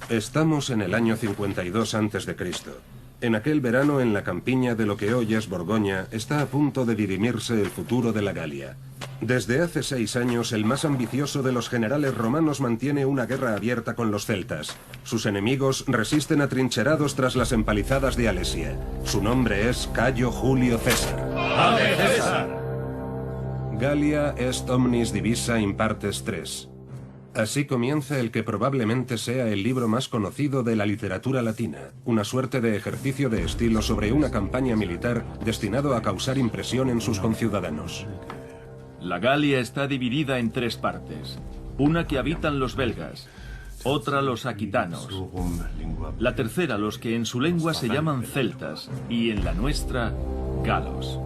Estamos en el año 52 a.C. En aquel verano, en la campiña de lo que hoy es Borgoña, está a punto de dirimirse el futuro de la Galia. Desde hace 6 años, el más ambicioso de los generales romanos mantiene una guerra abierta con los celtas. Sus enemigos resisten atrincherados tras las empalizadas de Alesia. Su nombre es Cayo Julio César. ¡Ave César! Gallia est omnis divisa in partes tres. Así comienza el que probablemente sea el libro más conocido de la literatura latina, una suerte de ejercicio de estilo sobre una campaña militar destinado a causar impresión en sus conciudadanos. La Galia está dividida en 3 partes. Una que habitan los belgas, otra los aquitanos, la tercera los que en su lengua se llaman celtas y en la nuestra, galos.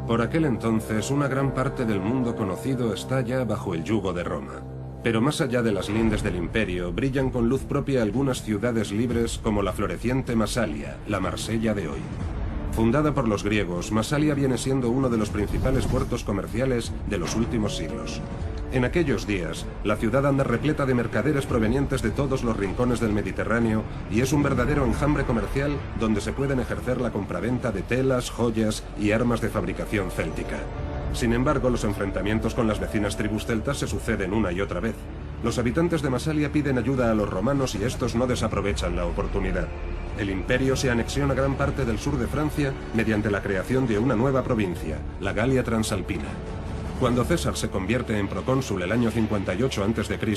Por aquel entonces, una gran parte del mundo conocido está ya bajo el yugo de Roma. Pero más allá de las lindes del imperio, brillan con luz propia algunas ciudades libres como la floreciente Masalia, la Marsella de hoy. Fundada por los griegos, Masalia viene siendo uno de los principales puertos comerciales de los últimos siglos. En aquellos días, la ciudad anda repleta de mercaderes provenientes de todos los rincones del Mediterráneo y es un verdadero enjambre comercial donde se pueden ejercer la compraventa de telas, joyas y armas de fabricación céltica. Sin embargo, los enfrentamientos con las vecinas tribus celtas se suceden una y otra vez. Los habitantes de Masalia piden ayuda a los romanos y estos no desaprovechan la oportunidad. El imperio se anexiona gran parte del sur de Francia mediante la creación de una nueva provincia, la Galia Transalpina. Cuando César se convierte en procónsul el año 58 a.C.,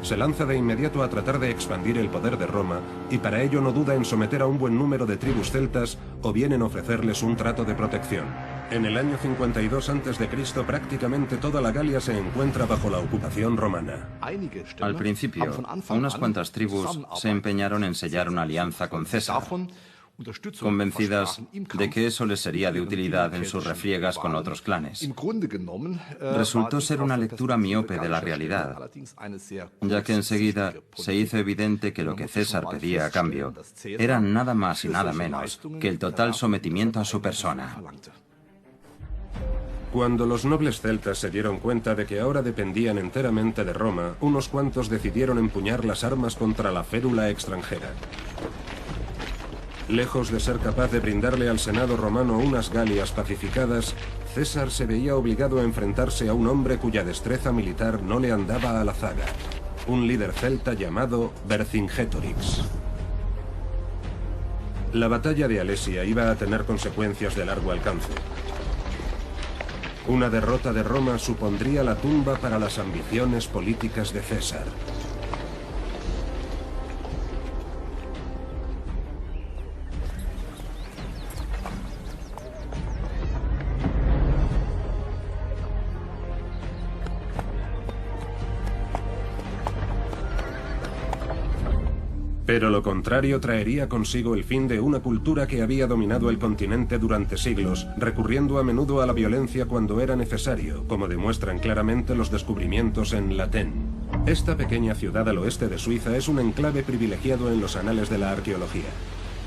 se lanza de inmediato a tratar de expandir el poder de Roma y para ello no duda en someter a un buen número de tribus celtas o bien en ofrecerles un trato de protección. En el año 52 a.C. prácticamente toda la Galia se encuentra bajo la ocupación romana. Al principio, unas cuantas tribus se empeñaron en sellar una alianza con César, convencidas de que eso les sería de utilidad en sus refriegas con otros clanes. Resultó ser una lectura miope de la realidad, ya que enseguida se hizo evidente que lo que César pedía a cambio era nada más y nada menos que el total sometimiento a su persona. Cuando los nobles celtas se dieron cuenta de que ahora dependían enteramente de Roma, unos cuantos decidieron empuñar las armas contra la férula extranjera. Lejos de ser capaz de brindarle al Senado romano unas Galias pacificadas, César se veía obligado a enfrentarse a un hombre cuya destreza militar no le andaba a la zaga, un líder celta llamado Vercingetorix. La batalla de Alesia iba a tener consecuencias de largo alcance. Una derrota de Roma supondría la tumba para las ambiciones políticas de César. Pero lo contrario traería consigo el fin de una cultura que había dominado el continente durante siglos, recurriendo a menudo a la violencia cuando era necesario, como demuestran claramente los descubrimientos en Latén. Esta pequeña ciudad al oeste de Suiza es un enclave privilegiado en los anales de la arqueología.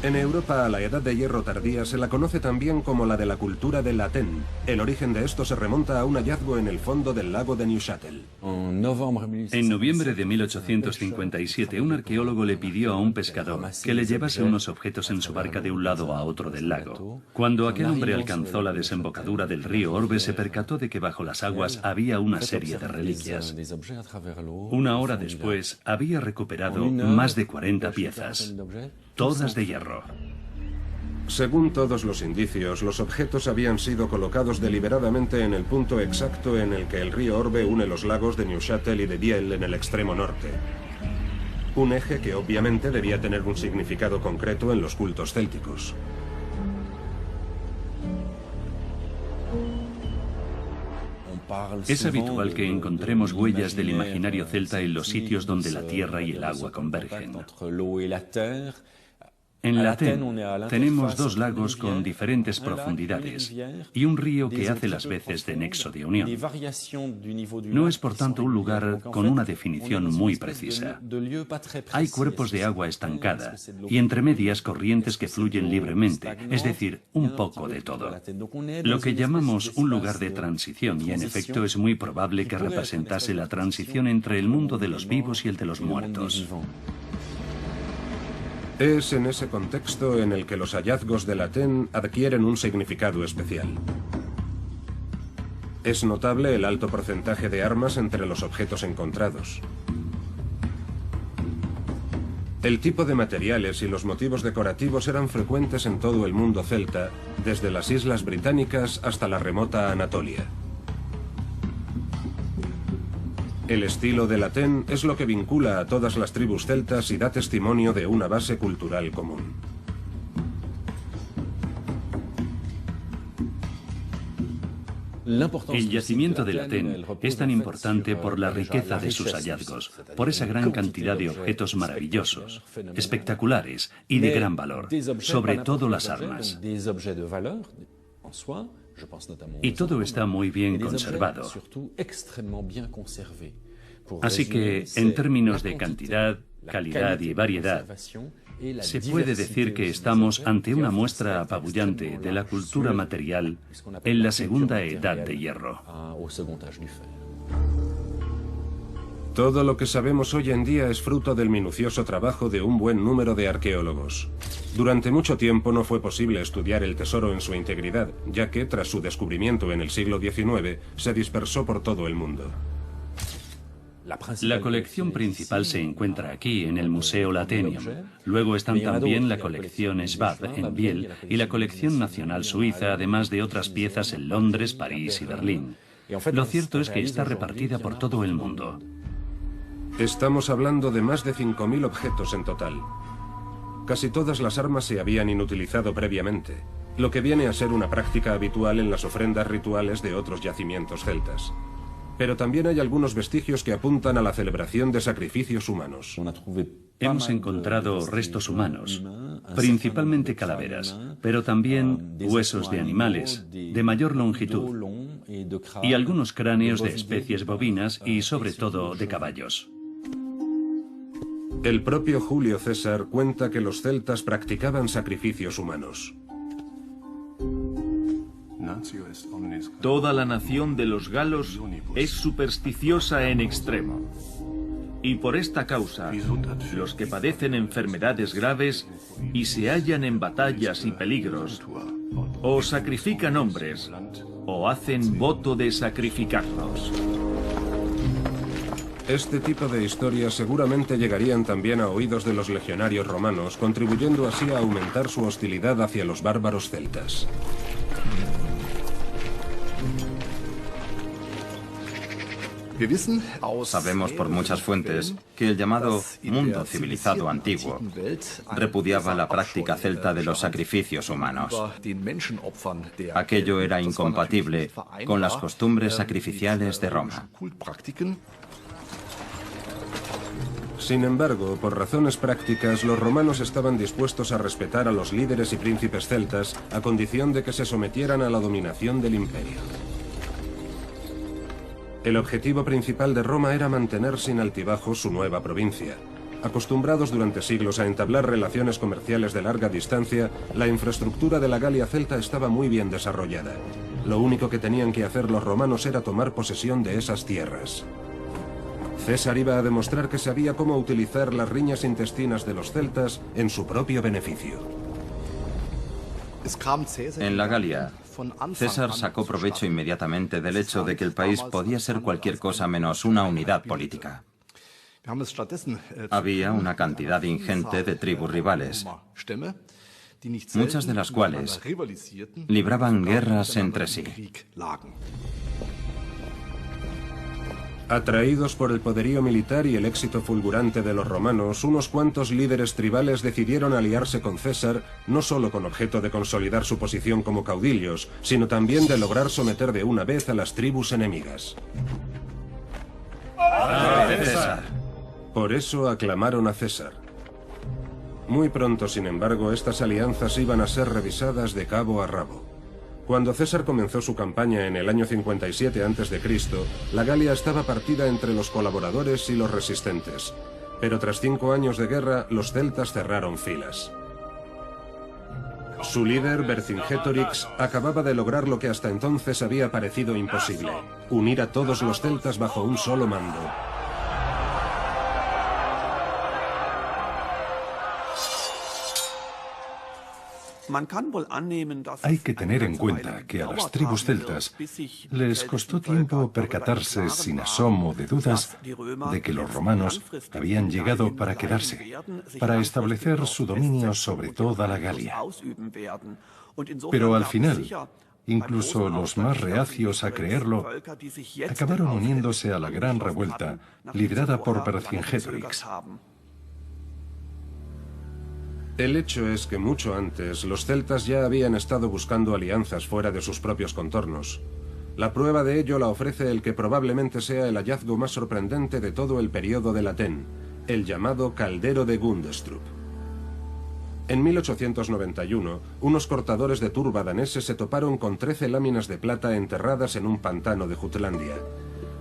En Europa, a la Edad de Hierro tardía, se la conoce también como la de la cultura de Latén. El origen de esto se remonta a un hallazgo en el fondo del lago de Neuchâtel. En noviembre de 1857, un arqueólogo le pidió a un pescador que le llevase unos objetos en su barca de un lado a otro del lago. Cuando aquel hombre alcanzó la desembocadura del río Orbe, se percató de que bajo las aguas había una serie de reliquias. Una hora después, había recuperado más de 40 piezas, todas de hierro. Según todos los indicios, los objetos habían sido colocados deliberadamente en el punto exacto en el que el río Orbe une los lagos de Neuchâtel y de Biel en el extremo norte. Un eje que obviamente debía tener un significado concreto en los cultos célticos. Es habitual que encontremos huellas del imaginario celta en los sitios donde la tierra y el agua convergen. En Latén tenemos 2 lagos con diferentes profundidades y un río que hace las veces de nexo de unión. No es por tanto un lugar con una definición muy precisa. Hay cuerpos de agua estancada y entre medias corrientes que fluyen libremente, es decir, un poco de todo. Lo que llamamos un lugar de transición y en efecto es muy probable que representase la transición entre el mundo de los vivos y el de los muertos. Es en ese contexto en el que los hallazgos de Latén adquieren un significado especial. Es notable el alto porcentaje de armas entre los objetos encontrados. El tipo de materiales y los motivos decorativos eran frecuentes en todo el mundo celta, desde las islas británicas hasta la remota Anatolia. El estilo de Latén es lo que vincula a todas las tribus celtas y da testimonio de una base cultural común. El yacimiento de Latén es tan importante por la riqueza de sus hallazgos, por esa gran cantidad de objetos maravillosos, espectaculares y de gran valor, sobre todo las armas. Y todo está muy bien conservado. Así que, en términos de cantidad, calidad y variedad, se puede decir que estamos ante una muestra apabullante de la cultura material en la segunda edad de hierro. Todo lo que sabemos hoy en día es fruto del minucioso trabajo de un buen número de arqueólogos. Durante mucho tiempo no fue posible estudiar el tesoro en su integridad, ya que, tras su descubrimiento en el siglo XIX, se dispersó por todo el mundo. La colección principal se encuentra aquí, en el Museo Latenium. Luego están también la colección Schwab, en Biel, y la colección nacional suiza, además de otras piezas en Londres, París y Berlín. Lo cierto es que está repartida por todo el mundo. Estamos hablando de más de 5.000 objetos en total. Casi todas las armas se habían inutilizado previamente, lo que viene a ser una práctica habitual en las ofrendas rituales de otros yacimientos celtas. Pero también hay algunos vestigios que apuntan a la celebración de sacrificios humanos. Hemos encontrado restos humanos, principalmente calaveras, pero también huesos de animales de mayor longitud y algunos cráneos de especies bovinas y sobre todo de caballos. El propio Julio César cuenta que los celtas practicaban sacrificios humanos. Toda la nación de los galos es supersticiosa en extremo. Y por esta causa, los que padecen enfermedades graves y se hallan en batallas y peligros, o sacrifican hombres, o hacen voto de sacrificarlos. Este tipo de historias seguramente llegarían también a oídos de los legionarios romanos, contribuyendo así a aumentar su hostilidad hacia los bárbaros celtas. Sabemos por muchas fuentes que el llamado mundo civilizado antiguo repudiaba la práctica celta de los sacrificios humanos. Aquello era incompatible con las costumbres sacrificiales de Roma. Sin embargo, por razones prácticas, los romanos estaban dispuestos a respetar a los líderes y príncipes celtas a condición de que se sometieran a la dominación del imperio. El objetivo principal de Roma era mantener sin altibajos su nueva provincia. Acostumbrados durante siglos a entablar relaciones comerciales de larga distancia, la infraestructura de la Galia celta estaba muy bien desarrollada. Lo único que tenían que hacer los romanos era tomar posesión de esas tierras. César iba a demostrar que sabía cómo utilizar las riñas intestinas de los celtas en su propio beneficio. En la Galia, César sacó provecho inmediatamente del hecho de que el país podía ser cualquier cosa menos una unidad política. Había una cantidad ingente de tribus rivales, muchas de las cuales libraban guerras entre sí. Atraídos por el poderío militar y el éxito fulgurante de los romanos, unos cuantos líderes tribales decidieron aliarse con César, no solo con objeto de consolidar su posición como caudillos, sino también de lograr someter de una vez a las tribus enemigas. César. Por eso aclamaron a César. Muy pronto, sin embargo, estas alianzas iban a ser revisadas de cabo a rabo. Cuando César comenzó su campaña en el año 57 a.C., la Galia estaba partida entre los colaboradores y los resistentes. Pero tras 5 años de guerra, los celtas cerraron filas. Su líder, Vercingetorix, acababa de lograr lo que hasta entonces había parecido imposible: unir a todos los celtas bajo un solo mando. Hay que tener en cuenta que a las tribus celtas les costó tiempo percatarse sin asomo de dudas de que los romanos habían llegado para quedarse, para establecer su dominio sobre toda la Galia. Pero al final, incluso los más reacios a creerlo acabaron uniéndose a la gran revuelta liderada por Vercingetorix. El hecho es que mucho antes los celtas ya habían estado buscando alianzas fuera de sus propios contornos. La prueba de ello la ofrece el que probablemente sea el hallazgo más sorprendente de todo el período de Latén, el llamado Caldero de Gundestrup. En 1891, unos cortadores de turba daneses se toparon con 13 láminas de plata enterradas en un pantano de Jutlandia.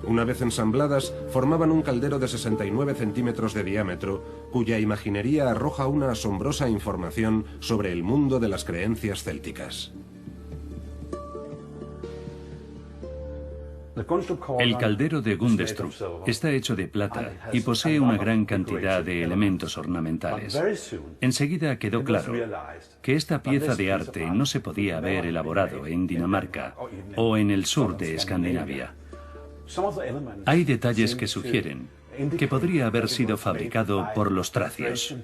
Una vez ensambladas, formaban un caldero de 69 centímetros de diámetro, cuya imaginería arroja una asombrosa información sobre el mundo de las creencias célticas. El caldero de Gundestrup está hecho de plata y posee una gran cantidad de elementos ornamentales. Enseguida quedó claro que esta pieza de arte no se podía haber elaborado en Dinamarca o en el sur de Escandinavia. Hay detalles que sugieren que podría haber sido fabricado por los tracios.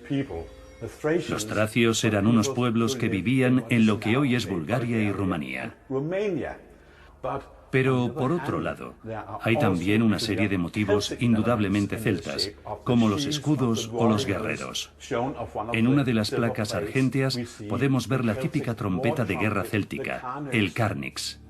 Los tracios eran unos pueblos que vivían en lo que hoy es Bulgaria y Rumanía. Pero, por otro lado, hay también una serie de motivos indudablemente celtas, como los escudos o los guerreros. En una de las placas argénteas podemos ver la típica trompeta de guerra céltica, el carnix.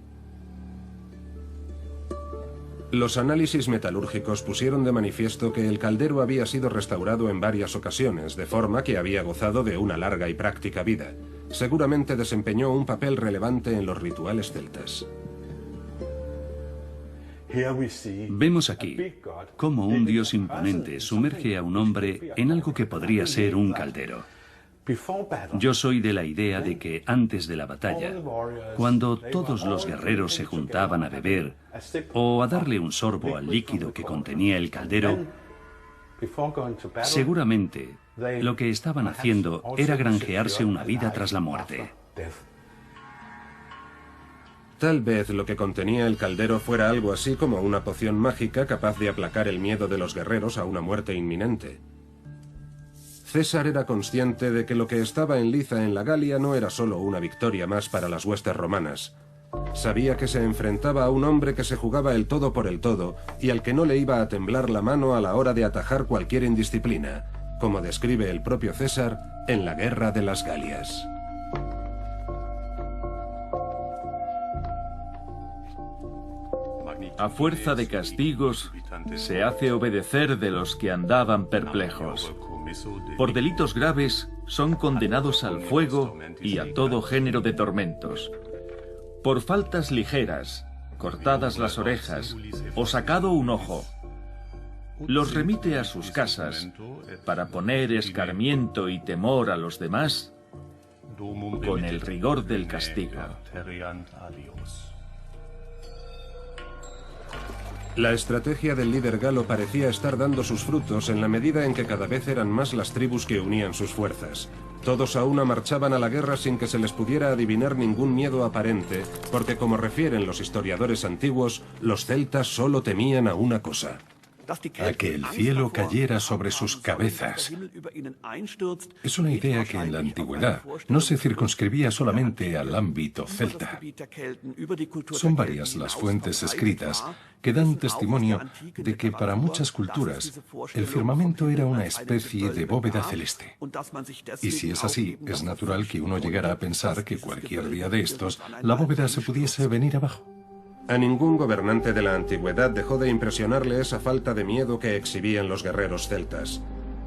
Los análisis metalúrgicos pusieron de manifiesto que el caldero había sido restaurado en varias ocasiones, de forma que había gozado de una larga y práctica vida. Seguramente desempeñó un papel relevante en los rituales celtas. Vemos aquí cómo un dios imponente sumerge a un hombre en algo que podría ser un caldero. Yo soy de la idea de que antes de la batalla, cuando todos los guerreros se juntaban a beber o a darle un sorbo al líquido que contenía el caldero, seguramente lo que estaban haciendo era granjearse una vida tras la muerte. Tal vez lo que contenía el caldero fuera algo así como una poción mágica capaz de aplacar el miedo de los guerreros a una muerte inminente. César era consciente de que lo que estaba en liza en la Galia no era solo una victoria más para las huestes romanas. Sabía que se enfrentaba a un hombre que se jugaba el todo por el todo y al que no le iba a temblar la mano a la hora de atajar cualquier indisciplina, como describe el propio César en la Guerra de las Galias. A fuerza de castigos, se hace obedecer de los que andaban perplejos. Por delitos graves, son condenados al fuego y a todo género de tormentos. Por faltas ligeras, cortadas las orejas o sacado un ojo, los remite a sus casas para poner escarmiento y temor a los demás con el rigor del castigo. La estrategia del líder galo parecía estar dando sus frutos en la medida en que cada vez eran más las tribus que unían sus fuerzas. Todos a una marchaban a la guerra sin que se les pudiera adivinar ningún miedo aparente, porque como refieren los historiadores antiguos, los celtas solo temían a una cosa: a que el cielo cayera sobre sus cabezas. Es una idea que en la antigüedad no se circunscribía solamente al ámbito celta. Son varias las fuentes escritas que dan testimonio de que para muchas culturas el firmamento era una especie de bóveda celeste. Y si es así, es natural que uno llegara a pensar que cualquier día de estos la bóveda se pudiese venir abajo. A ningún gobernante de la antigüedad dejó de impresionarle esa falta de miedo que exhibían los guerreros celtas.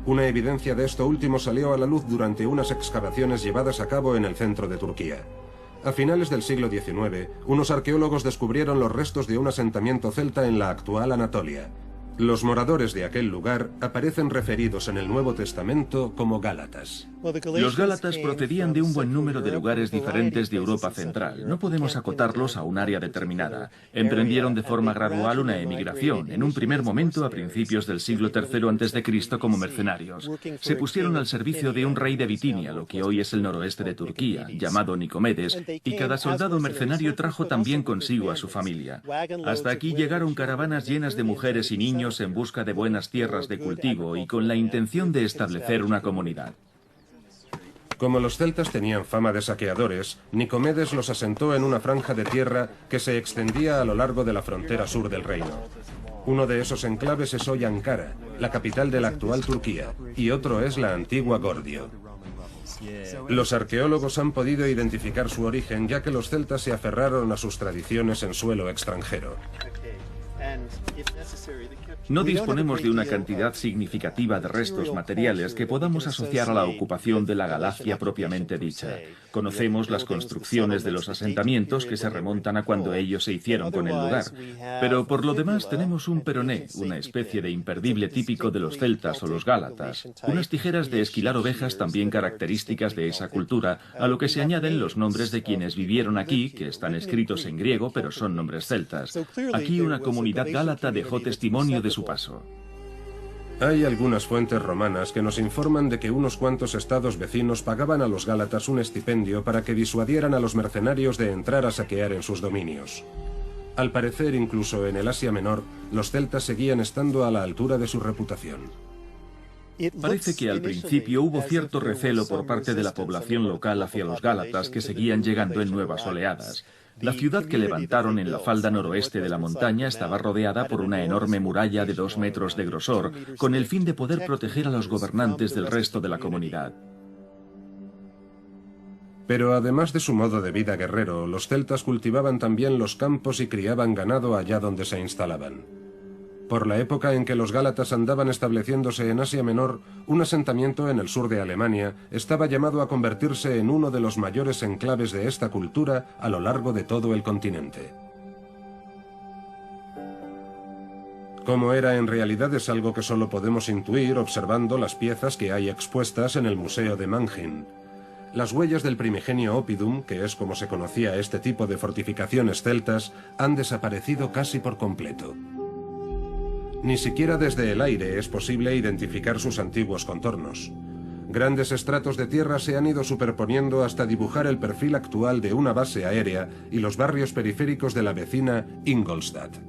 Una evidencia de esto último salió a la luz durante unas excavaciones llevadas a cabo en el centro de Turquía. A finales del siglo XIX, unos arqueólogos descubrieron los restos de un asentamiento celta en la actual Anatolia. Los moradores de aquel lugar aparecen referidos en el Nuevo Testamento como gálatas. Los gálatas procedían de un buen número de lugares diferentes de Europa Central. No podemos acotarlos a un área determinada. Emprendieron de forma gradual una emigración, en un primer momento a principios del siglo III a.C. como mercenarios. Se pusieron al servicio de un rey de Bitinia, lo que hoy es el noroeste de Turquía, llamado Nicomedes, y cada soldado mercenario trajo también consigo a su familia. Hasta aquí llegaron caravanas llenas de mujeres y niños en busca de buenas tierras de cultivo y con la intención de establecer una comunidad. Como los celtas tenían fama de saqueadores, Nicomedes los asentó en una franja de tierra que se extendía a lo largo de la frontera sur del reino. Uno de esos enclaves es hoy Ankara, la capital de la actual Turquía, y otro es la antigua Gordio. Los arqueólogos han podido identificar su origen ya que los celtas se aferraron a sus tradiciones en suelo extranjero. No disponemos de una cantidad significativa de restos materiales que podamos asociar a la ocupación de la Galacia propiamente dicha. Conocemos las construcciones de los asentamientos que se remontan a cuando ellos se hicieron con el lugar. Pero por lo demás tenemos un peroné, una especie de imperdible típico de los celtas o los gálatas. Unas tijeras de esquilar ovejas también características de esa cultura, a lo que se añaden los nombres de quienes vivieron aquí, que están escritos en griego pero son nombres celtas. Aquí una comunidad gálata dejó testimonio de su paso. Hay algunas fuentes romanas que nos informan de que unos cuantos estados vecinos pagaban a los gálatas un estipendio para que disuadieran a los mercenarios de entrar a saquear en sus dominios. Al parecer, incluso en el Asia Menor, los celtas seguían estando a la altura de su reputación. Parece que al principio hubo cierto recelo por parte de la población local hacia los gálatas que seguían llegando en nuevas oleadas. La ciudad que levantaron en la falda noroeste de la montaña estaba rodeada por una enorme muralla de 2 metros de grosor, con el fin de poder proteger a los gobernantes del resto de la comunidad. Pero además de su modo de vida guerrero, los celtas cultivaban también los campos y criaban ganado allá donde se instalaban. Por la época en que los gálatas andaban estableciéndose en Asia Menor, un asentamiento en el sur de Alemania estaba llamado a convertirse en uno de los mayores enclaves de esta cultura a lo largo de todo el continente. Cómo era en realidad es algo que solo podemos intuir observando las piezas que hay expuestas en el Museo de Mannheim. Las huellas del primigenio oppidum, que es como se conocía este tipo de fortificaciones celtas, han desaparecido casi por completo. Ni siquiera desde el aire es posible identificar sus antiguos contornos. Grandes estratos de tierra se han ido superponiendo hasta dibujar el perfil actual de una base aérea y los barrios periféricos de la vecina Ingolstadt.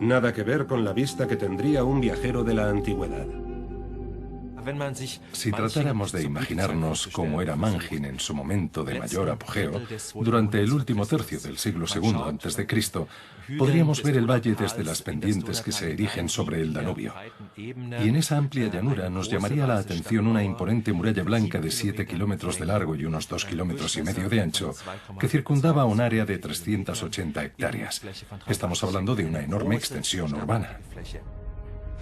Nada que ver con la vista que tendría un viajero de la antigüedad. Si tratáramos de imaginarnos cómo era Mannheim en su momento de mayor apogeo, durante el último tercio del siglo II a.C., podríamos ver el valle desde las pendientes que se erigen sobre el Danubio. Y en esa amplia llanura nos llamaría la atención una imponente muralla blanca de 7 kilómetros de largo y unos 2,5 kilómetros de ancho, que circundaba un área de 380 hectáreas. Estamos hablando de una enorme extensión urbana.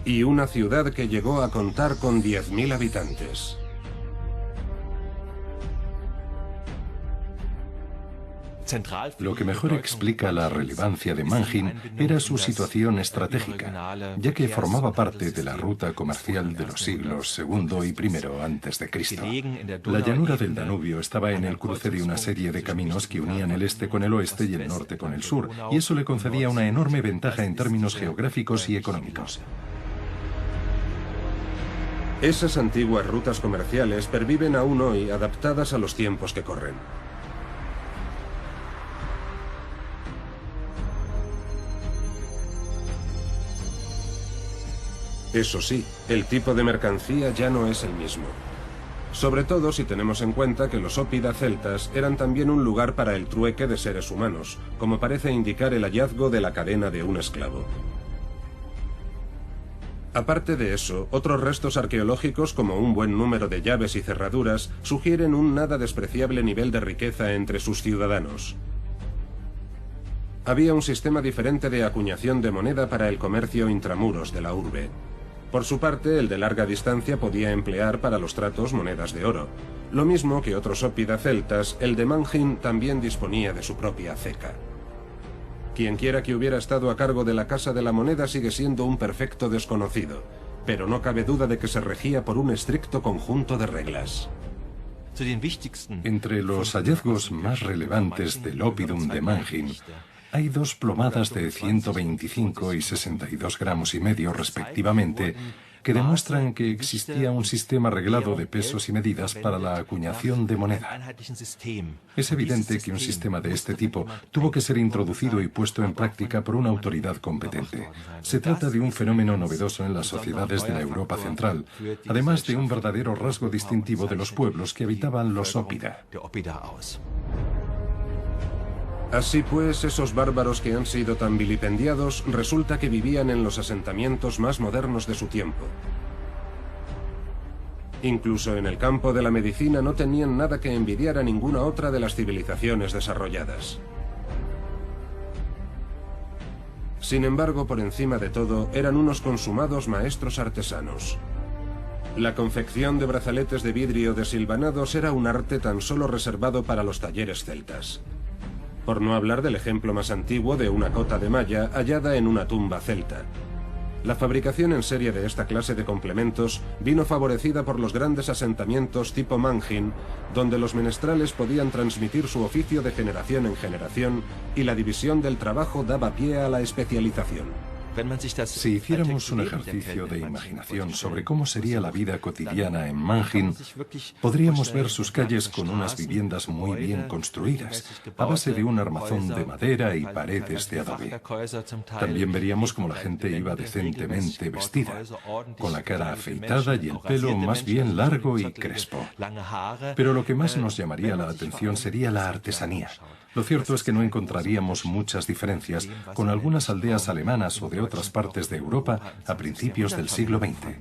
Y una ciudad que llegó a contar con 10.000 habitantes. Lo que mejor explica la relevancia de Mannheim era su situación estratégica, ya que formaba parte de la ruta comercial de los siglos II y I a.C. La llanura del Danubio estaba en el cruce de una serie de caminos que unían el este con el oeste y el norte con el sur, y eso le concedía una enorme ventaja en términos geográficos y económicos. Esas antiguas rutas comerciales perviven aún hoy adaptadas a los tiempos que corren. Eso sí, el tipo de mercancía ya no es el mismo. Sobre todo si tenemos en cuenta que los óppida celtas eran también un lugar para el trueque de seres humanos, como parece indicar el hallazgo de la cadena de un esclavo. Aparte de eso, otros restos arqueológicos como un buen número de llaves y cerraduras sugieren un nada despreciable nivel de riqueza entre sus ciudadanos. Había un sistema diferente de acuñación de moneda para el comercio intramuros de la urbe. Por su parte, el de larga distancia podía emplear para los tratos monedas de oro. Lo mismo que otros óppida celtas, el de Mannheim también disponía de su propia ceca. Quienquiera que hubiera estado a cargo de la Casa de la Moneda sigue siendo un perfecto desconocido, pero no cabe duda de que se regía por un estricto conjunto de reglas. Entre los hallazgos más relevantes del Oppidum de Mannheim hay 2 plomadas de 125 y 62 gramos y medio respectivamente, que demuestran que existía un sistema reglado de pesos y medidas para la acuñación de moneda. Es evidente que un sistema de este tipo tuvo que ser introducido y puesto en práctica por una autoridad competente. Se trata de un fenómeno novedoso en las sociedades de la Europa central, además de un verdadero rasgo distintivo de los pueblos que habitaban los Oppida. Así pues, esos bárbaros que han sido tan vilipendiados resulta que vivían en los asentamientos más modernos de su tiempo. Incluso en el campo de la medicina no tenían nada que envidiar a ninguna otra de las civilizaciones desarrolladas. Sin embargo, por encima de todo, eran unos consumados maestros artesanos. La confección de brazaletes de vidrio desilvanados era un arte tan solo reservado para los talleres celtas. Por no hablar del ejemplo más antiguo de una cota de malla hallada en una tumba celta. La fabricación en serie de esta clase de complementos vino favorecida por los grandes asentamientos tipo Mannheim, donde los menestrales podían transmitir su oficio de generación en generación y la división del trabajo daba pie a la especialización. Si hiciéramos un ejercicio de imaginación sobre cómo sería la vida cotidiana en Mannheim, podríamos ver sus calles con unas viviendas muy bien construidas, a base de un armazón de madera y paredes de adobe. También veríamos cómo la gente iba decentemente vestida, con la cara afeitada y el pelo más bien largo y crespo. Pero lo que más nos llamaría la atención sería la artesanía. Lo cierto es que no encontraríamos muchas diferencias con algunas aldeas alemanas o de otras partes de Europa a principios del siglo XX.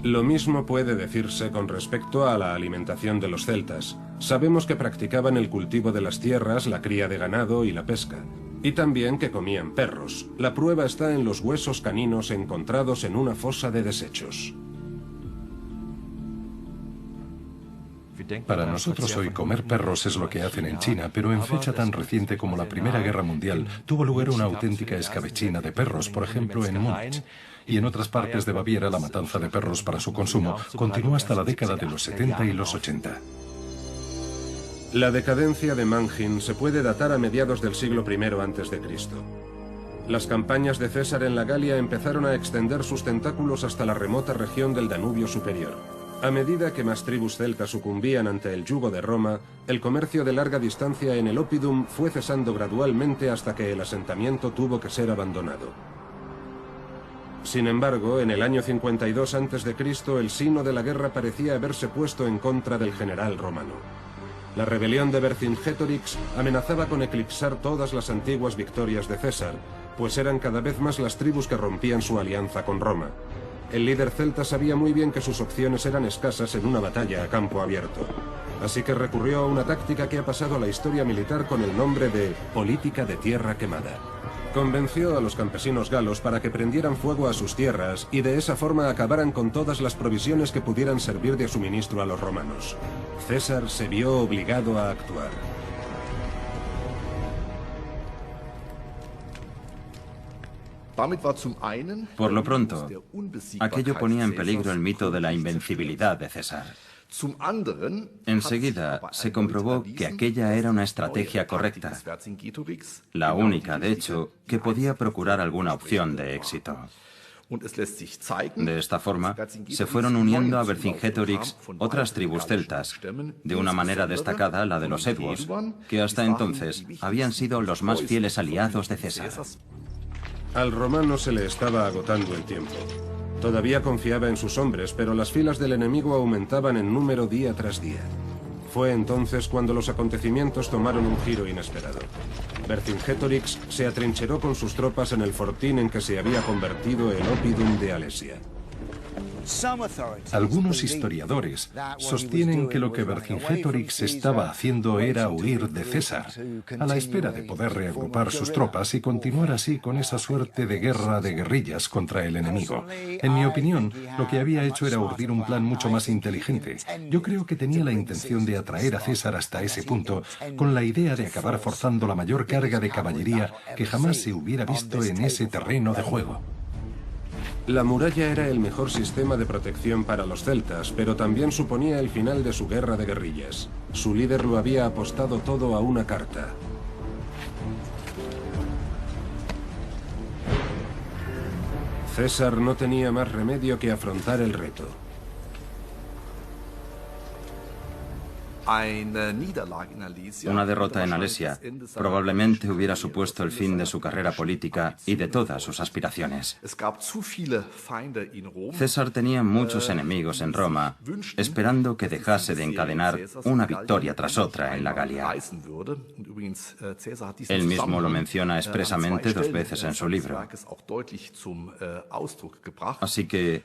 Lo mismo puede decirse con respecto a la alimentación de los celtas. Sabemos que practicaban el cultivo de las tierras, la cría de ganado y la pesca. Y también que comían perros. La prueba está en los huesos caninos encontrados en una fosa de desechos. Para nosotros hoy comer perros es lo que hacen en China, pero en fecha tan reciente como la Primera Guerra Mundial tuvo lugar una auténtica escabechina de perros, por ejemplo en Múnich. Y en otras partes de Baviera la matanza de perros para su consumo continuó hasta la década de los 70 y los 80. La decadencia de Mannheim se puede datar a mediados del siglo I a.C. Las campañas de César en la Galia empezaron a extender sus tentáculos hasta la remota región del Danubio superior. A medida que más tribus celtas sucumbían ante el yugo de Roma, el comercio de larga distancia en el Oppidum fue cesando gradualmente hasta que el asentamiento tuvo que ser abandonado. Sin embargo, en el año 52 a.C., el sino de la guerra parecía haberse puesto en contra del general romano. La rebelión de Vercingetorix amenazaba con eclipsar todas las antiguas victorias de César, pues eran cada vez más las tribus que rompían su alianza con Roma. El líder celta sabía muy bien que sus opciones eran escasas en una batalla a campo abierto. Así que recurrió a una táctica que ha pasado a la historia militar con el nombre de política de tierra quemada. Convenció a los campesinos galos para que prendieran fuego a sus tierras y de esa forma acabaran con todas las provisiones que pudieran servir de suministro a los romanos. César se vio obligado a actuar. Por lo pronto, aquello ponía en peligro el mito de la invencibilidad de César. Enseguida se comprobó que aquella era una estrategia correcta, la única, de hecho, que podía procurar alguna opción de éxito. De esta forma, se fueron uniendo a Vercingetorix otras tribus celtas, de una manera destacada la de los Ebuos, que hasta entonces habían sido los más fieles aliados de César. Al romano se le estaba agotando el tiempo. Todavía confiaba en sus hombres, pero las filas del enemigo aumentaban en número día tras día. Fue entonces cuando los acontecimientos tomaron un giro inesperado. Vercingetorix se atrincheró con sus tropas en el fortín en que se había convertido el Oppidum de Alesia. Algunos historiadores sostienen que lo que Vercingetorix estaba haciendo era huir de César, a la espera de poder reagrupar sus tropas y continuar así con esa suerte de guerra de guerrillas contra el enemigo. En mi opinión, lo que había hecho era urdir un plan mucho más inteligente. Yo creo que tenía la intención de atraer a César hasta ese punto, con la idea de acabar forzando la mayor carga de caballería que jamás se hubiera visto en ese terreno de juego. La muralla era el mejor sistema de protección para los celtas, pero también suponía el final de su guerra de guerrillas. Su líder lo había apostado todo a una carta. César no tenía más remedio que afrontar el reto. Una derrota en Alesia probablemente hubiera supuesto el fin de su carrera política y de todas sus aspiraciones. César tenía muchos enemigos en Roma, esperando que dejase de encadenar una victoria tras otra en la Galia. Él mismo lo menciona expresamente 2 veces en su libro. Así que,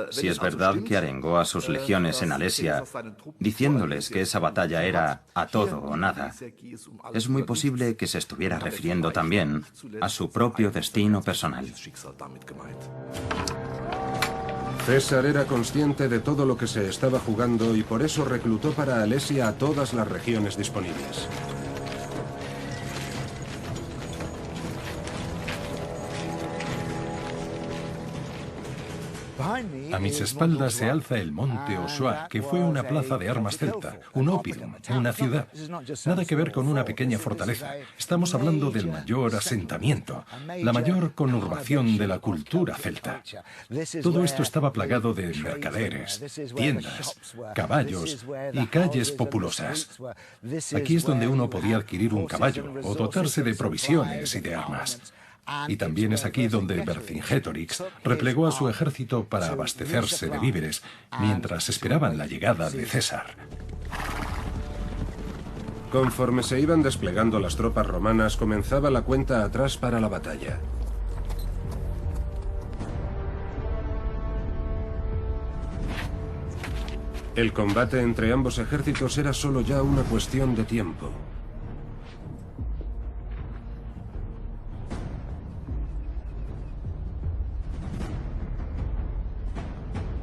si es verdad que arengó a sus legiones en Alesia, diciéndoles que esa batalla era a todo o nada, es muy posible que se estuviera refiriendo también a su propio destino personal. César era consciente de todo lo que se estaba jugando y por eso reclutó para Alesia a todas las regiones disponibles. A mis espaldas se alza el monte Osua, que fue una plaza de armas celta, un oppidum, una ciudad. Nada que ver con una pequeña fortaleza. Estamos hablando del mayor asentamiento, la mayor conurbación de la cultura celta. Todo esto estaba plagado de mercaderes, tiendas, caballos y calles populosas. Aquí es donde uno podía adquirir un caballo o dotarse de provisiones y de armas. Y también es aquí donde Vercingetorix replegó a su ejército para abastecerse de víveres, mientras esperaban la llegada de César. Conforme se iban desplegando las tropas romanas, comenzaba la cuenta atrás para la batalla. El combate entre ambos ejércitos era solo ya una cuestión de tiempo.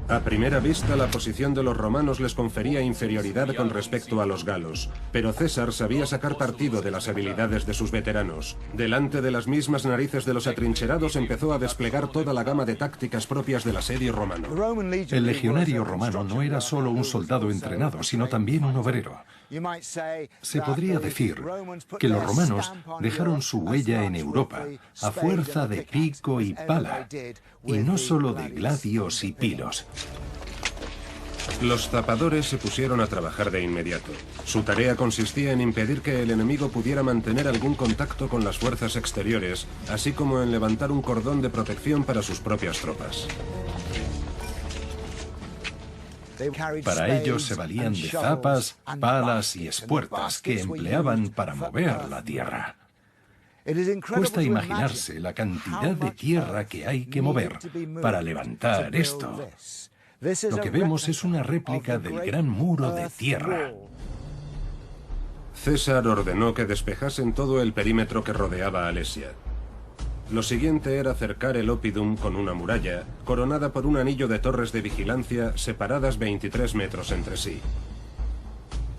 A primera vista, la posición de los romanos les confería inferioridad con respecto a los galos, pero César sabía sacar partido de las habilidades de sus veteranos. Delante de las mismas narices de los atrincherados empezó a desplegar toda la gama de tácticas propias del asedio romano. El legionario romano no era solo un soldado entrenado, sino también un obrero. Se podría decir que los romanos dejaron su huella en Europa a fuerza de pico y pala, y no solo de gladios y pilos. Los zapadores se pusieron a trabajar de inmediato. Su tarea consistía en impedir que el enemigo pudiera mantener algún contacto con las fuerzas exteriores, así como en levantar un cordón de protección para sus propias tropas. Para ello se valían de zapas, palas y espuertas que empleaban para mover la tierra. Cuesta imaginarse la cantidad de tierra que hay que mover para levantar esto. Lo que vemos es una réplica del gran muro de tierra. César ordenó que despejasen todo el perímetro que rodeaba Alesia. Lo siguiente era cercar el oppidum con una muralla, coronada por un anillo de torres de vigilancia separadas 23 metros entre sí.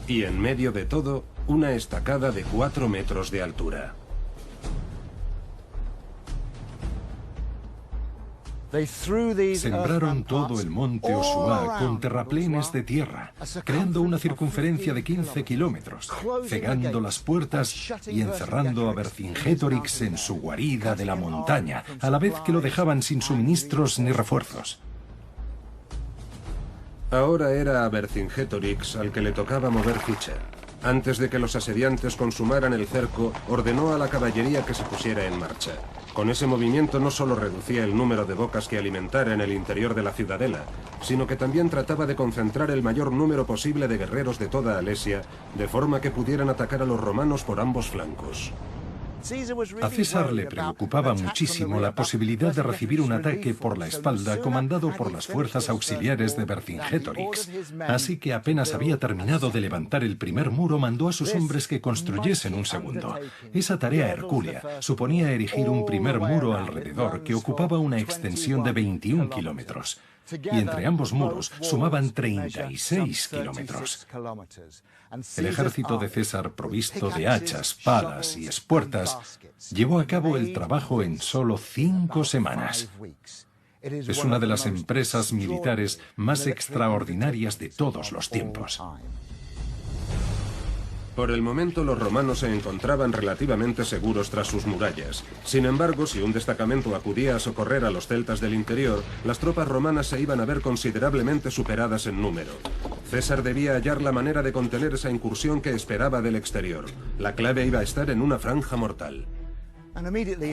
Y en medio de todo, una estacada de 4 metros de altura. Sembraron todo el monte Osua con terraplenes de tierra, creando una circunferencia de 15 kilómetros, cegando las puertas y encerrando a Vercingetorix en su guarida de la montaña, a la vez que lo dejaban sin suministros ni refuerzos. Ahora era a Vercingetorix al que le tocaba mover ficha. Antes de que los asediantes consumaran el cerco, ordenó a la caballería que se pusiera en marcha. Con ese movimiento no solo reducía el número de bocas que alimentar en el interior de la ciudadela, sino que también trataba de concentrar el mayor número posible de guerreros de toda Alesia, de forma que pudieran atacar a los romanos por ambos flancos. A César le preocupaba muchísimo la posibilidad de recibir un ataque por la espalda comandado por las fuerzas auxiliares de Vercingetorix. Así que apenas había terminado de levantar el primer muro, mandó a sus hombres que construyesen un segundo. Esa tarea hercúlea suponía erigir un primer muro alrededor que ocupaba una extensión de 21 kilómetros. Y entre ambos muros sumaban 36 kilómetros. El ejército de César, provisto de hachas, palas y espuertas, llevó a cabo el trabajo en solo 5 semanas. Es una de las empresas militares más extraordinarias de todos los tiempos. Por el momento los romanos se encontraban relativamente seguros tras sus murallas. Sin embargo, si un destacamento acudía a socorrer a los celtas del interior, las tropas romanas se iban a ver considerablemente superadas en número. César debía hallar la manera de contener esa incursión que esperaba del exterior. La clave iba a estar en una franja mortal.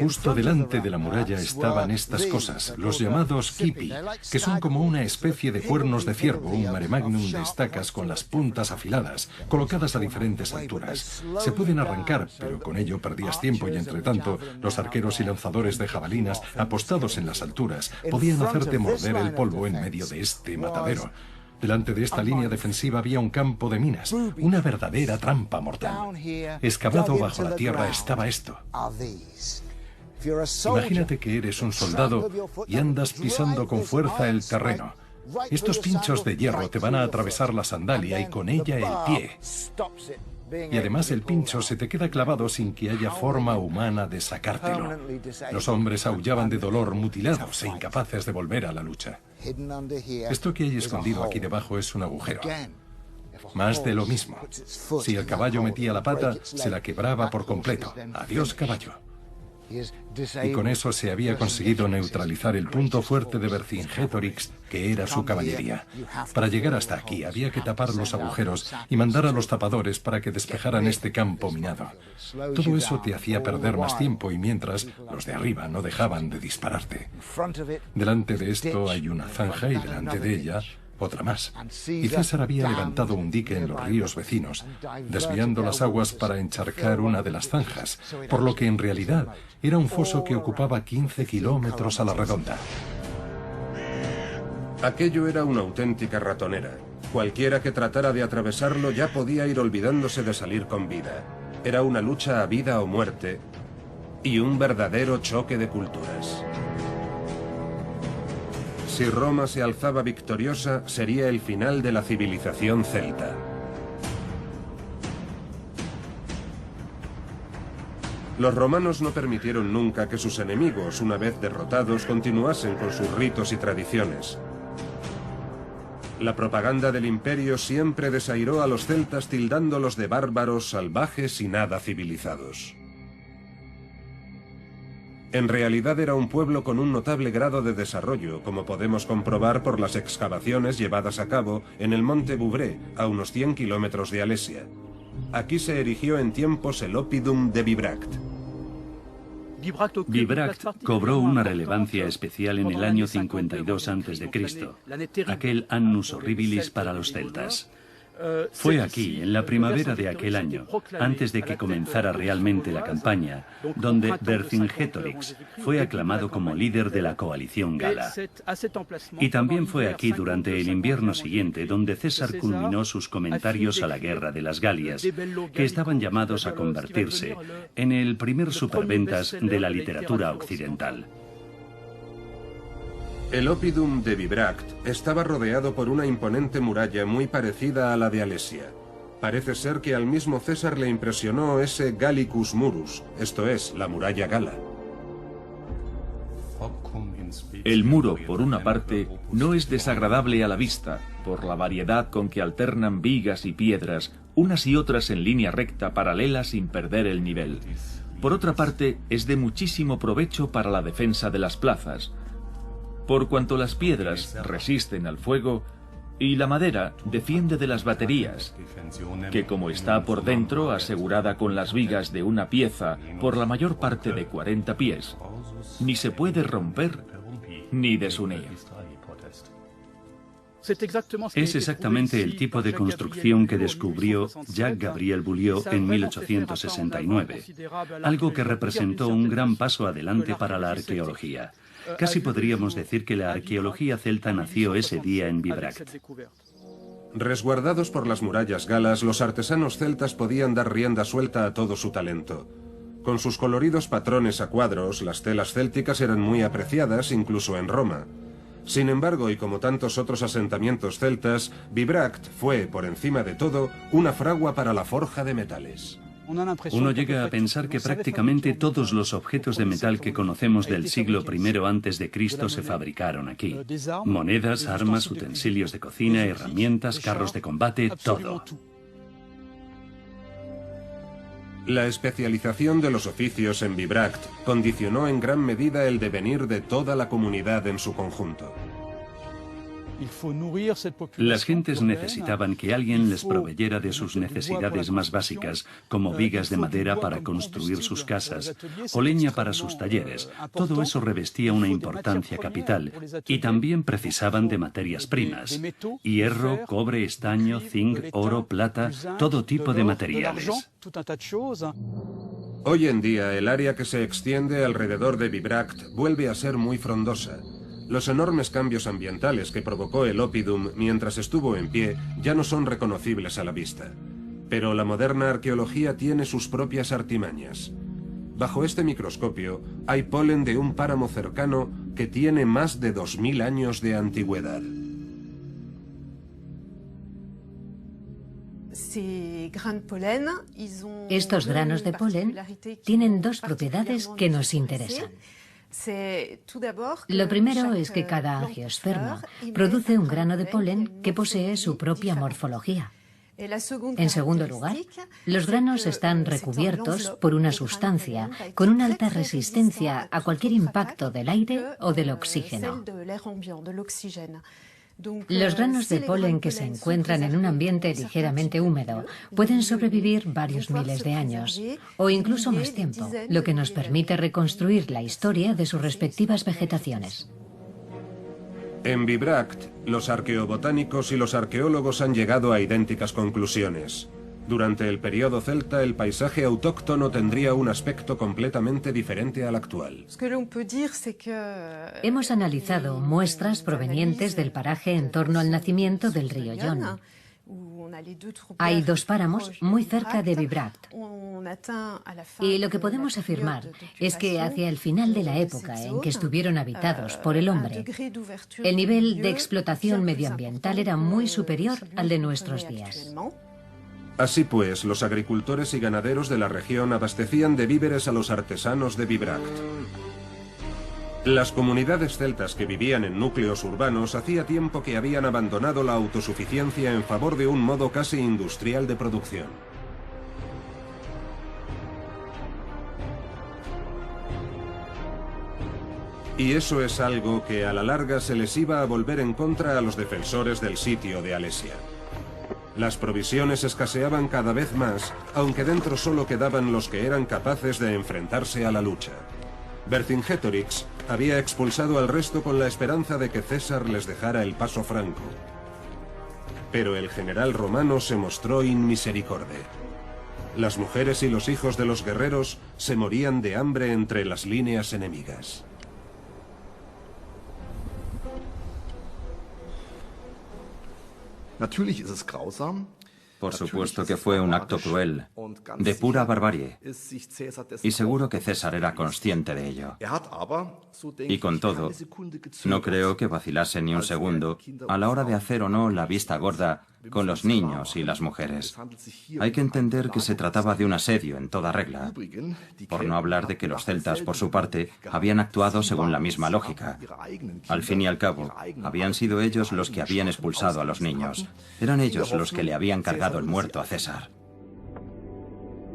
Justo delante de la muralla estaban estas cosas, los llamados kipi, que son como una especie de cuernos de ciervo, un mare magnum de estacas con las puntas afiladas, colocadas a diferentes alturas. Se pueden arrancar, pero con ello perdías tiempo y entre tanto, los arqueros y lanzadores de jabalinas, apostados en las alturas, podían hacerte morder el polvo en medio de este matadero. Delante de esta línea defensiva había un campo de minas, una verdadera trampa mortal. Excavado bajo la tierra estaba esto. Imagínate que eres un soldado y andas pisando con fuerza el terreno. Estos pinchos de hierro te van a atravesar la sandalia y con ella el pie. Y además el pincho se te queda clavado sin que haya forma humana de sacártelo. Los hombres aullaban de dolor, mutilados e incapaces de volver a la lucha. Esto que hay escondido aquí debajo es un agujero. Más de lo mismo. Si el caballo metía la pata, se la quebraba por completo. Adiós, caballo. Y con eso se había conseguido neutralizar el punto fuerte de Vercingétorix, que era su caballería. Para llegar hasta aquí había que tapar los agujeros y mandar a los tapadores para que despejaran este campo minado. Todo eso te hacía perder más tiempo y mientras los de arriba no dejaban de dispararte. Delante de esto hay una zanja y delante de ella otra más. Y César había levantado un dique en los ríos vecinos, desviando las aguas para encharcar una de las zanjas, por lo que en realidad era un foso que ocupaba 15 kilómetros a la redonda. Aquello era una auténtica ratonera. Cualquiera que tratara de atravesarlo ya podía ir olvidándose de salir con vida. Era una lucha a vida o muerte y un verdadero choque de culturas. Si Roma se alzaba victoriosa, sería el final de la civilización celta. Los romanos no permitieron nunca que sus enemigos, una vez derrotados, continuasen con sus ritos y tradiciones. La propaganda del imperio siempre desairó a los celtas tildándolos de bárbaros, salvajes y nada civilizados. En realidad era un pueblo con un notable grado de desarrollo, como podemos comprobar por las excavaciones llevadas a cabo en el monte Vouvray, a unos 100 kilómetros de Alesia. Aquí se erigió en tiempos el Oppidum de Bibracte. Bibracte cobró una relevancia especial en el año 52 a.C., aquel annus horribilis para los celtas. Fue aquí, en la primavera de aquel año, antes de que comenzara realmente la campaña, donde Vercingétorix fue aclamado como líder de la coalición gala. Y también fue aquí durante el invierno siguiente donde César culminó sus comentarios a la guerra de las Galias, que estaban llamados a convertirse en el primer superventas de la literatura occidental. El Oppidum de Bibracte estaba rodeado por una imponente muralla muy parecida a la de Alesia. Parece ser que al mismo César le impresionó ese Gallicus Murus, esto es, la muralla gala. El muro, por una parte, no es desagradable a la vista, por la variedad con que alternan vigas y piedras, unas y otras en línea recta paralela sin perder el nivel. Por otra parte, es de muchísimo provecho para la defensa de las plazas, por cuanto las piedras resisten al fuego y la madera defiende de las baterías, que como está por dentro asegurada con las vigas de una pieza por la mayor parte de 40 pies, ni se puede romper ni desunir. Es exactamente el tipo de construcción que descubrió Jacques-Gabriel Boulieu en 1869, algo que representó un gran paso adelante para la arqueología. Casi podríamos decir que la arqueología celta nació ese día en Bibracte. Resguardados por las murallas galas, los artesanos celtas podían dar rienda suelta a todo su talento. Con sus coloridos patrones a cuadros, las telas célticas eran muy apreciadas incluso en Roma. Sin embargo, y como tantos otros asentamientos celtas, Bibracte fue, por encima de todo, una fragua para la forja de metales. Uno llega a pensar que prácticamente todos los objetos de metal que conocemos del siglo I a.C. se fabricaron aquí. Monedas, armas, utensilios de cocina, herramientas, carros de combate, todo. La especialización de los oficios en Bibracte condicionó en gran medida el devenir de toda la comunidad en su conjunto. Las gentes necesitaban que alguien les proveyera de sus necesidades más básicas, como vigas de madera para construir sus casas o leña para sus talleres. Todo eso revestía una importancia capital, y también precisaban de materias primas: hierro, cobre, estaño, zinc, oro, plata, todo tipo de materiales. Hoy en día, el área que se extiende alrededor de Bibracte vuelve a ser muy frondosa. Los enormes cambios ambientales que provocó el Oppidum mientras estuvo en pie ya no son reconocibles a la vista. Pero la moderna arqueología tiene sus propias artimañas. Bajo este microscopio hay polen de un páramo cercano que tiene más de 2000 años de antigüedad. Estos granos de polen tienen dos propiedades que nos interesan. Lo primero es que cada angiosperma produce un grano de polen que posee su propia morfología. En segundo lugar, los granos están recubiertos por una sustancia con una alta resistencia a cualquier impacto del aire o del oxígeno. Los granos de polen que se encuentran en un ambiente ligeramente húmedo pueden sobrevivir varios miles de años, o incluso más tiempo, lo que nos permite reconstruir la historia de sus respectivas vegetaciones. En Bibracte, los arqueobotánicos y los arqueólogos han llegado a idénticas conclusiones. Durante el periodo celta, el paisaje autóctono tendría un aspecto completamente diferente al actual. Hemos analizado muestras provenientes del paraje en torno al nacimiento del río Yonne. Hay dos páramos muy cerca de Bibracte. Y lo que podemos afirmar es que hacia el final de la época en que estuvieron habitados por el hombre, el nivel de explotación medioambiental era muy superior al de nuestros días. Así pues, los agricultores y ganaderos de la región abastecían de víveres a los artesanos de Bibracte. Las comunidades celtas que vivían en núcleos urbanos hacía tiempo que habían abandonado la autosuficiencia en favor de un modo casi industrial de producción. Y eso es algo que a la larga se les iba a volver en contra a los defensores del sitio de Alesia. Las provisiones escaseaban cada vez más, aunque dentro solo quedaban los que eran capaces de enfrentarse a la lucha. Vercingetorix había expulsado al resto con la esperanza de que César les dejara el paso franco. Pero el general romano se mostró inmisericorde. Las mujeres y los hijos de los guerreros se morían de hambre entre las líneas enemigas. Por supuesto que fue un acto cruel, de pura barbarie, y seguro que César era consciente de ello. Y con todo, no creo que vacilase ni un segundo a la hora de hacer o no la vista gorda con los niños y las mujeres. Hay que entender que se trataba de un asedio en toda regla, por no hablar de que los celtas, por su parte, habían actuado según la misma lógica. Al fin y al cabo, habían sido ellos los que habían expulsado a los niños. Eran ellos los que le habían cargado el muerto a César.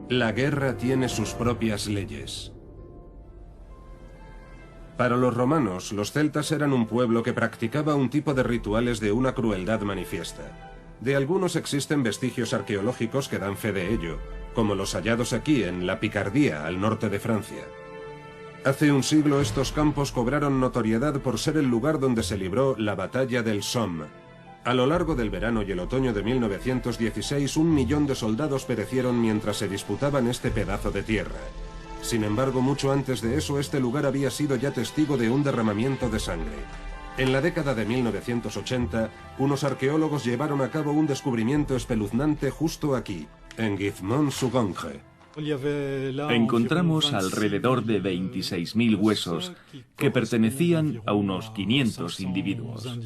La guerra tiene sus propias leyes. Para los romanos, los celtas eran un pueblo que practicaba un tipo de rituales de una crueldad manifiesta. De algunos existen vestigios arqueológicos que dan fe de ello, como los hallados aquí en la Picardía, al norte de Francia. Hace un siglo estos campos cobraron notoriedad por ser el lugar donde se libró la batalla del Somme. A lo largo del verano y el otoño de 1916, 1 millón de soldados perecieron mientras se disputaban este pedazo de tierra. Sin embargo, mucho antes de eso, este lugar había sido ya testigo de un derramamiento de sangre. En la década de 1980, unos arqueólogos llevaron a cabo un descubrimiento espeluznante justo aquí, en Guithmont-sur-Gange. Encontramos alrededor de 26.000 huesos que pertenecían a unos 500 individuos.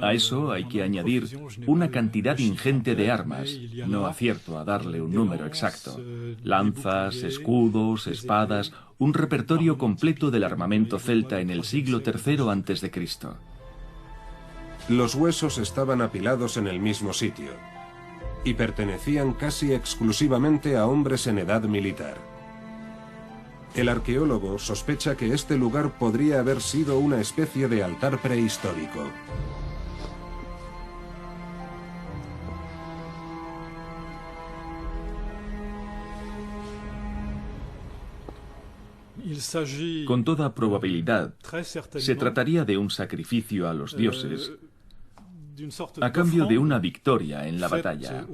A eso hay que añadir una cantidad ingente de armas, no acierto a darle un número exacto. Lanzas, escudos, espadas, un repertorio completo del armamento celta en el siglo III a.C. Los huesos estaban apilados en el mismo sitio y pertenecían casi exclusivamente a hombres en edad militar. El arqueólogo sospecha que este lugar podría haber sido una especie de altar prehistórico. Con toda probabilidad, se trataría de un sacrificio a los dioses a cambio de una victoria en la batalla.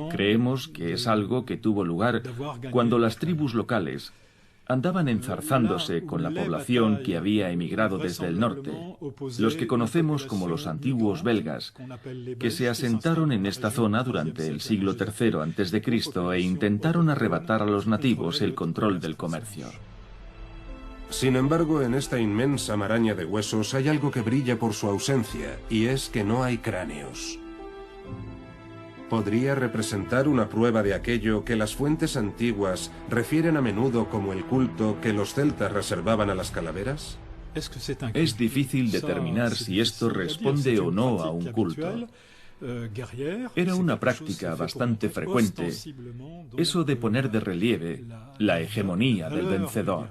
Creemos que es algo que tuvo lugar cuando las tribus locales andaban enzarzándose con la población que había emigrado desde el norte, los que conocemos como los antiguos belgas, que se asentaron en esta zona durante el siglo III a.C. e intentaron arrebatar a los nativos el control del comercio. Sin embargo, en esta inmensa maraña de huesos hay algo que brilla por su ausencia, y es que no hay cráneos. ¿Podría representar una prueba de aquello que las fuentes antiguas refieren a menudo como el culto que los celtas reservaban a las calaveras? Es difícil determinar si esto responde o no a un culto. Era una práctica bastante frecuente, eso de poner de relieve la hegemonía del vencedor.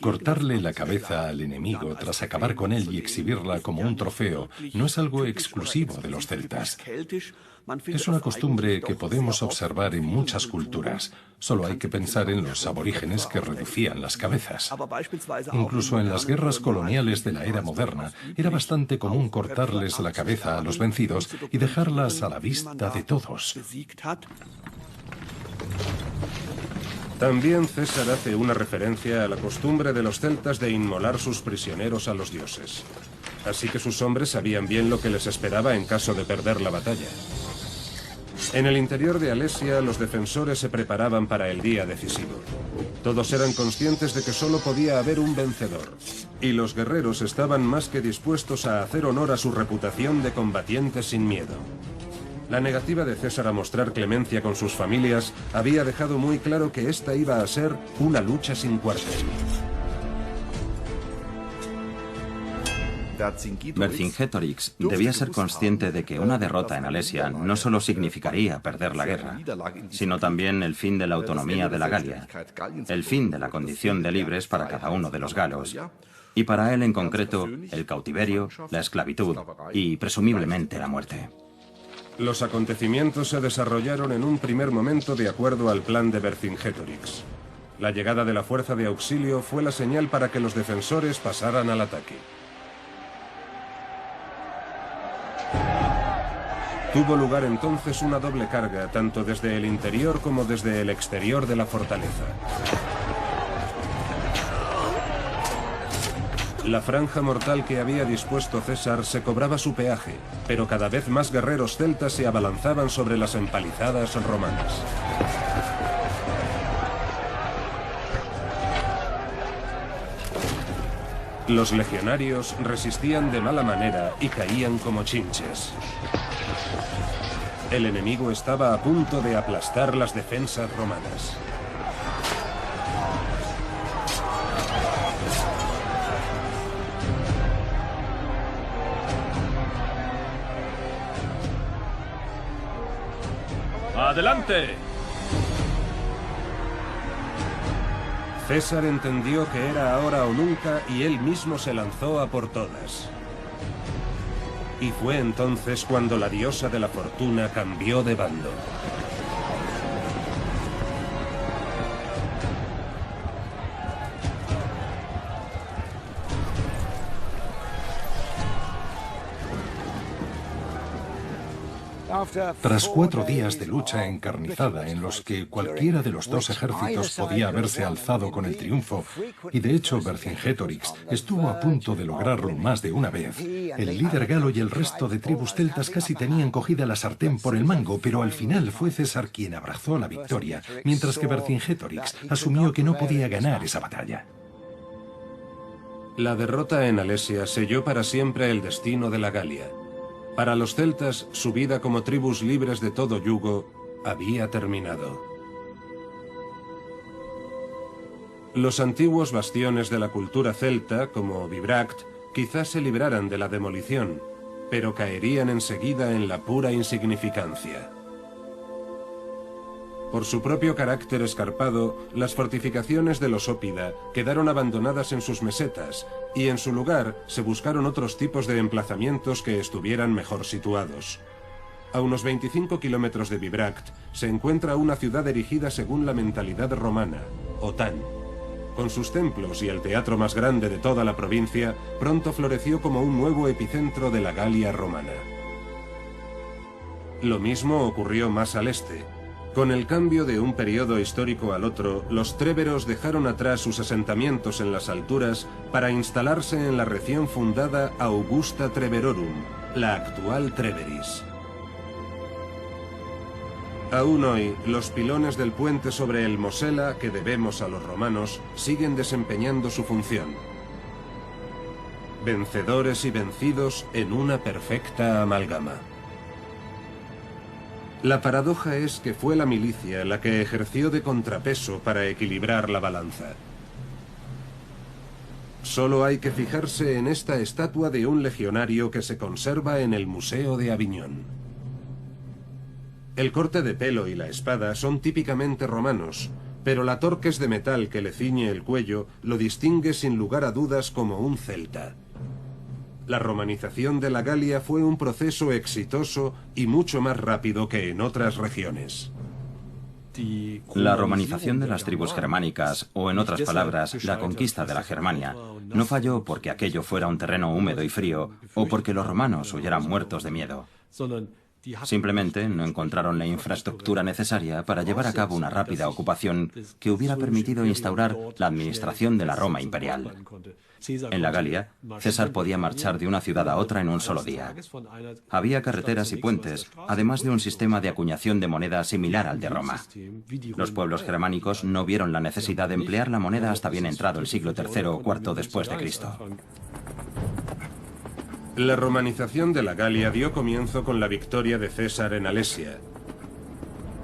Cortarle la cabeza al enemigo tras acabar con él y exhibirla como un trofeo no es algo exclusivo de los celtas. Es una costumbre que podemos observar en muchas culturas. Solo hay que pensar en los aborígenes que reducían las cabezas. Incluso en las guerras coloniales de la era moderna, era bastante común cortarles la cabeza a los vencidos y dejarlas a la vista de todos. También César hace una referencia a la costumbre de los celtas de inmolar sus prisioneros a los dioses. Así que sus hombres sabían bien lo que les esperaba en caso de perder la batalla. En el interior de Alesia, los defensores se preparaban para el día decisivo. Todos eran conscientes de que solo podía haber un vencedor, y los guerreros estaban más que dispuestos a hacer honor a su reputación de combatientes sin miedo. La negativa de César a mostrar clemencia con sus familias había dejado muy claro que esta iba a ser una lucha sin cuartel. Vercingetorix debía ser consciente de que una derrota en Alesia no solo significaría perder la guerra, sino también el fin de la autonomía de la Galia, el fin de la condición de libres para cada uno de los galos, y para él en concreto el cautiverio, la esclavitud y presumiblemente la muerte. Los acontecimientos se desarrollaron en un primer momento de acuerdo al plan de Vercingetorix. La llegada de la fuerza de auxilio fue la señal para que los defensores pasaran al ataque. Tuvo lugar entonces una doble carga, tanto desde el interior como desde el exterior de la fortaleza. La franja mortal que había dispuesto César se cobraba su peaje, pero cada vez más guerreros celtas se abalanzaban sobre las empalizadas romanas. Los legionarios resistían de mala manera y caían como chinches. El enemigo estaba a punto de aplastar las defensas romanas. ¡Adelante! César entendió que era ahora o nunca y él mismo se lanzó a por todas. Y fue entonces cuando la diosa de la fortuna cambió de bando. Tras 4 días de lucha encarnizada en los que cualquiera de los dos ejércitos podía haberse alzado con el triunfo, y de hecho Vercingetorix estuvo a punto de lograrlo más de una vez, el líder galo y el resto de tribus celtas casi tenían cogida la sartén por el mango, pero al final fue César quien abrazó la victoria, mientras que Vercingetorix asumió que no podía ganar esa batalla. La derrota en Alesia selló para siempre el destino de la Galia. Para los celtas, su vida como tribus libres de todo yugo había terminado. Los antiguos bastiones de la cultura celta, como Bibracte, quizás se libraran de la demolición, pero caerían enseguida en la pura insignificancia. Por su propio carácter escarpado, las fortificaciones de los Ópida quedaron abandonadas en sus mesetas, y en su lugar se buscaron otros tipos de emplazamientos que estuvieran mejor situados. A unos 25 kilómetros de Bibracte se encuentra una ciudad erigida según la mentalidad romana, Otán. Con sus templos y el teatro más grande de toda la provincia, pronto floreció como un nuevo epicentro de la Galia romana. Lo mismo ocurrió más al este. Con el cambio de un periodo histórico al otro, los tréveros dejaron atrás sus asentamientos en las alturas para instalarse en la recién fundada Augusta Treverorum, la actual Treveris. Aún hoy, los pilones del puente sobre el Mosela, que debemos a los romanos, siguen desempeñando su función. Vencedores y vencidos en una perfecta amalgama. La paradoja es que fue la milicia la que ejerció de contrapeso para equilibrar la balanza. Solo hay que fijarse en esta estatua de un legionario que se conserva en el Museo de Aviñón. El corte de pelo y la espada son típicamente romanos, pero la torques de metal que le ciñe el cuello lo distingue sin lugar a dudas como un celta. La romanización de la Galia fue un proceso exitoso y mucho más rápido que en otras regiones. La romanización de las tribus germánicas, o en otras palabras, la conquista de la Germania, no falló porque aquello fuera un terreno húmedo y frío, o porque los romanos huyeran muertos de miedo. Simplemente no encontraron la infraestructura necesaria para llevar a cabo una rápida ocupación que hubiera permitido instaurar la administración de la Roma imperial. En la Galia, César podía marchar de una ciudad a otra en un solo día. Había carreteras y puentes, además de un sistema de acuñación de moneda similar al de Roma. Los pueblos germánicos no vieron la necesidad de emplear la moneda hasta bien entrado el siglo III o IV después de Cristo. La romanización de la Galia dio comienzo con la victoria de César en Alesia.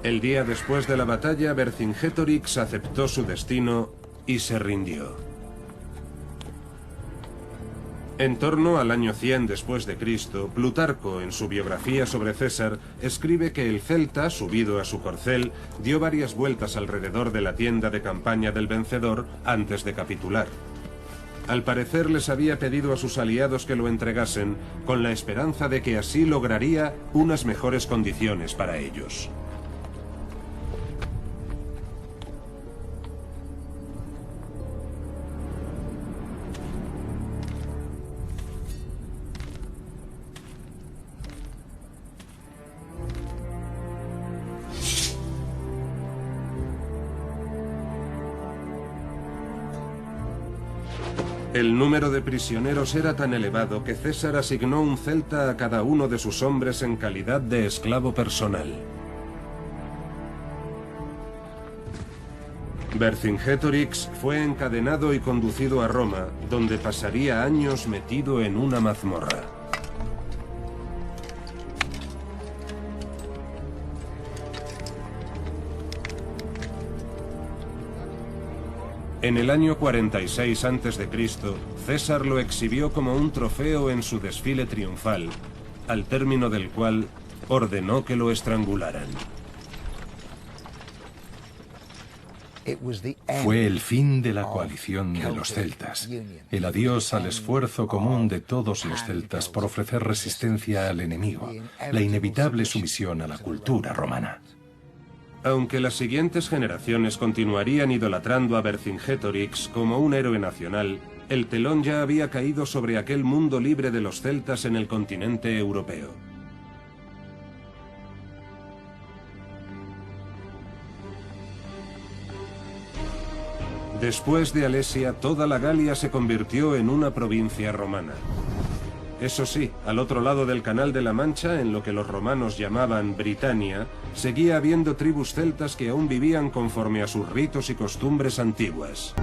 El día después de la batalla, Vercingetorix aceptó su destino y se rindió. En torno al año 100 después de Cristo, Plutarco, en su biografía sobre César, escribe que el celta, subido a su corcel, dio varias vueltas alrededor de la tienda de campaña del vencedor antes de capitular. Al parecer les había pedido a sus aliados que lo entregasen, con la esperanza de que así lograría unas mejores condiciones para ellos. El número de prisioneros era tan elevado que César asignó un celta a cada uno de sus hombres en calidad de esclavo personal. Vercingetorix fue encadenado y conducido a Roma, donde pasaría años metido en una mazmorra. En el año 46 a.C., César lo exhibió como un trofeo en su desfile triunfal, al término del cual ordenó que lo estrangularan. Fue el fin de la coalición de los celtas, el adiós al esfuerzo común de todos los celtas por ofrecer resistencia al enemigo, la inevitable sumisión a la cultura romana. Aunque las siguientes generaciones continuarían idolatrando a Vercingetorix como un héroe nacional, el telón ya había caído sobre aquel mundo libre de los celtas en el continente europeo. Después de Alesia, toda la Galia se convirtió en una provincia romana. Eso sí, al otro lado del Canal de la Mancha, en lo que los romanos llamaban Britania, seguía habiendo tribus celtas que aún vivían conforme a sus ritos y costumbres antiguas.